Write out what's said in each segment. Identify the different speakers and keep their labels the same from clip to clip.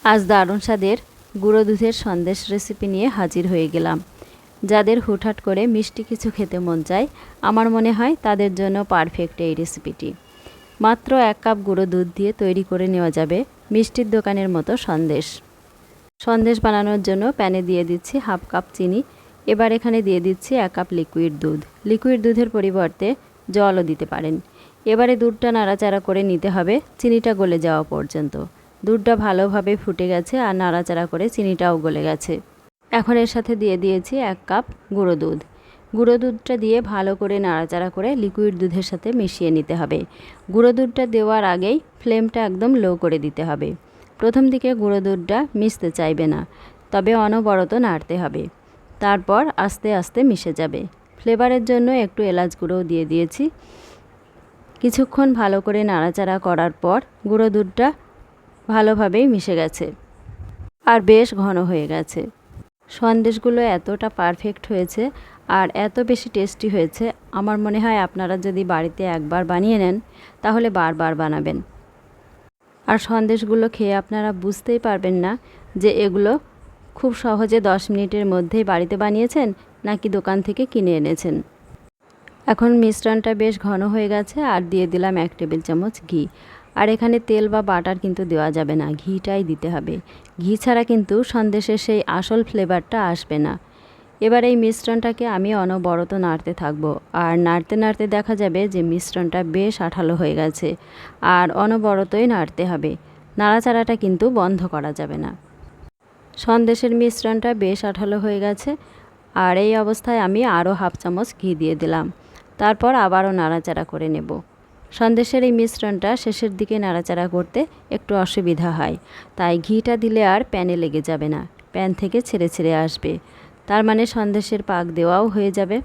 Speaker 1: আজ দারুণ স্বাদের গুঁড়ো দুধের সন্দেশ রেসিপি নিয়ে হাজির হয়ে গেলাম। যাদের হুটহাট করে মিষ্টি কিছু খেতে মন চায়, আমার মনে হয় তাদের জন্য পারফেক্ট এই রেসিপিটি। মাত্র 1 কাপ গুঁড়ো দুধ দিয়ে তৈরি করে নেওয়া যাবে মিষ্টির দোকানের মতো সন্দেশ। সন্দেশ বানানোর জন্য প্যানে দিয়ে দিচ্ছি 1/2 কাপ চিনি। এবার এখানে দিয়ে দিচ্ছি 1 কাপ লিকুইড দুধ। লিকুইড দুধের পরিবর্তে জলও দিতে পারেন। এবারে দুধটা নাড়াচাড়া করে নিতে হবে চিনিটা গলে যাওয়া পর্যন্ত। দুধটা ভালোভাবে ফুটে গেছে আর নাড়াচাড়া করে চিনিটাও গলে গেছে। এখন এর সাথে দিয়ে দিয়েছি 1 কাপ গুঁড়ো দুধ। গুঁড়ো দুধটা দিয়ে ভালো করে নাড়াচাড়া করে লিকুইড দুধের সাথে মিশিয়ে নিতে হবে। গুঁড়ো দুধটা দেওয়ার আগেই ফ্লেমটা একদম লো করে দিতে হবে। প্রথম দিকে গুঁড়ো দুধটা মিশতে চাইবে না, তবে অনবরত নাড়তে হবে। তারপর আস্তে আস্তে মিশে যাবে। ফ্লেভারের জন্য একটু এলাচ গুঁড়োও দিয়ে দিয়েছি। কিছুক্ষণ ভালো করে নাড়াচাড়া করার পর গুঁড়ো দুধটা ভালোভাবেই মিশে গেছে আর বেশ ঘন হয়ে গেছে। সন্দেশগুলো এতটা পারফেক্ট হয়েছে আর এত বেশি টেস্টি হয়েছে, আমার মনে হয় আপনারা যদি বাড়িতে একবার বানিয়ে নেন তাহলে বারবার বানাবেন। আর সন্দেশগুলো খেয়ে আপনারা বুঝতেই পারবেন না যে এগুলো খুব সহজে 10 মিনিটের মধ্যেই বাড়িতে বানিয়েছেন নাকি দোকান থেকে কিনে এনেছেন। এখন মিশ্রণটা বেশ ঘন হয়ে গেছে আর দিয়ে দিলাম 1 টেবিল চামচ ঘি। আর এখানে তেল বা বাটার কিন্তু দেওয়া যাবে না, ঘিটাই দিতে হবে। ঘি ছাড়া কিন্তু সন্দেশের সেই আসল ফ্লেভারটা আসবে না। এবার এই মিশ্রণটাকে আমি অনবরত নাড়তে থাকবো আর নাড়তে নাড়তে দেখা যাবে যে মিশ্রণটা বেশ আঠালো হয়ে গেছে আর অনবরতই নাড়তে হবে। নাড়াচাড়াটা কিন্তু বন্ধ করা যাবে না। সন্দেশের মিশ্রণটা বেশ আঠালো হয়ে গেছে আর এই অবস্থায় আমি আরও 1/2 চামচ ঘি দিয়ে দিলাম। তারপর আবারও নাড়াচাড়া করে নেব। সন্দেশের এই মিশ্রণটা শেষের দিকে নাড়াচাড়া করতে একটু অসুবিধা হয়, তাই ঘিটা দিলে আর প্যানে লেগে যাবে না, প্যান থেকে ছেড়ে ছেড়ে আসবে। তার মানে সন্দেশের পাক দেওয়াও হয়ে যাবে।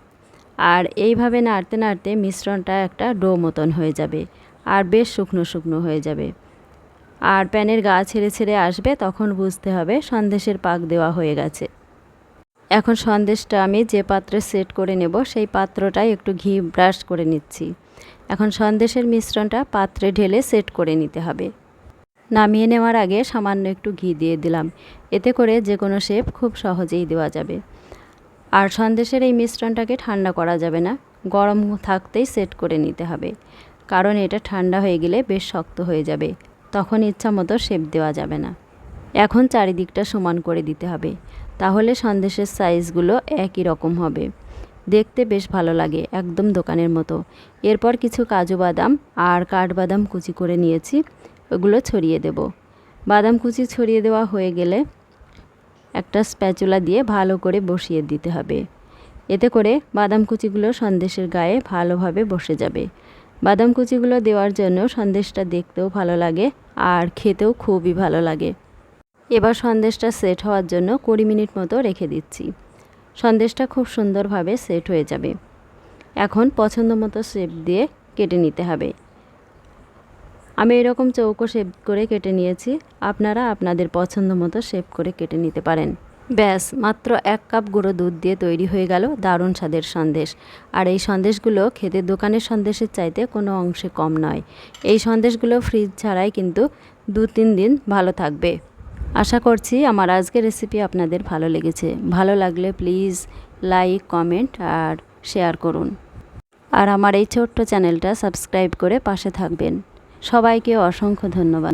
Speaker 1: আর এইভাবে নাড়তে নাড়তে মিশ্রণটা একটা ডো মতন হয়ে যাবে আর বেশ শুকনো শুকনো হয়ে যাবে। আর প্যানের গা ছেড়ে ছেড়ে আসবে, তখন বুঝতে হবে সন্দেশের পাক দেওয়া হয়ে গেছে। এখন সন্দেশটা আমি যে পাত্রে সেট করে নেব সেই পাত্রটায় একটু ঘি ব্রাশ করে নিচ্ছি। এখন সন্দেশের মিশ্রণটা পাত্রে ঢেলে সেট করে নিতে হবে। নামিয়ে নেওয়ার আগে সামান্য একটু ঘি দিয়ে দিলাম, এতে করে যে কোনো শেপ খুব সহজেই দেওয়া যাবে। আর সন্দেশের এই মিশ্রণটাকে ঠান্ডা করা যাবে না, গরম থাকতেই সেট করে নিতে হবে, কারণ এটা ঠান্ডা হয়ে গেলে বেশ শক্ত হয়ে যাবে, তখন ইচ্ছা মতো শেপ দেওয়া যাবে না। এখন চারিদিকটা সমান করে দিতে হবে, তাহলে সন্দেশের সাইজগুলো একই রকম হবে, দেখতে বেশ ভালো লাগে, একদম দোকানের মতো। এরপর কিছু কাজু বাদাম আর কাঠবাদাম কুচি করে নিয়েছি, ওগুলো ছড়িয়ে দেব। বাদাম কুচি ছড়িয়ে দেওয়া হয়ে গেলে একটা স্প্যাচুলা দিয়ে ভালো করে বসিয়ে দিতে হবে, এতে করে বাদাম কুচিগুলো সন্দেশের গায়ে ভালোভাবে বসে যাবে। বাদাম কুচিগুলো দেওয়ার জন্য সন্দেশটা দেখতেও ভালো লাগে আর খেতেও খুবই ভালো লাগে। এবার সন্দেশটা সেট হওয়ার জন্য 20 মিনিট মতো রেখে দিচ্ছি। সন্দেশটা খুব সুন্দরভাবে সেট হয়ে যাবে। এখন পছন্দ মতো শেপ দিয়ে কেটে নিতে হবে। আমি এরকম চৌকো শেপ করে কেটে নিয়েছি, আপনারা আপনাদের পছন্দ মতো শেপ করে কেটে নিতে পারেন। ব্যাস, মাত্র 1 কাপ গুঁড়ো দুধ দিয়ে তৈরি হয়ে গেল দারুণ স্বাদের সন্দেশ। আর এই সন্দেশগুলো খেতে দোকানের সন্দেশের চাইতে কোনো অংশে কম নয়। এই সন্দেশগুলো ফ্রিজ ছাড়াই কিন্তু 2-3 দিন ভালো থাকবে। আশা করছি আমার আজকের রেসিপি আপনাদের ভালো লেগেছে। ভালো লাগলে প্লিজ লাইক, কমেন্ট আর শেয়ার করুন। আর আমার এই ছোট্ট চ্যানেলটা সাবস্ক্রাইব করে পাশে থাকবেন। সবাইকে অসংখ্য ধন্যবাদ।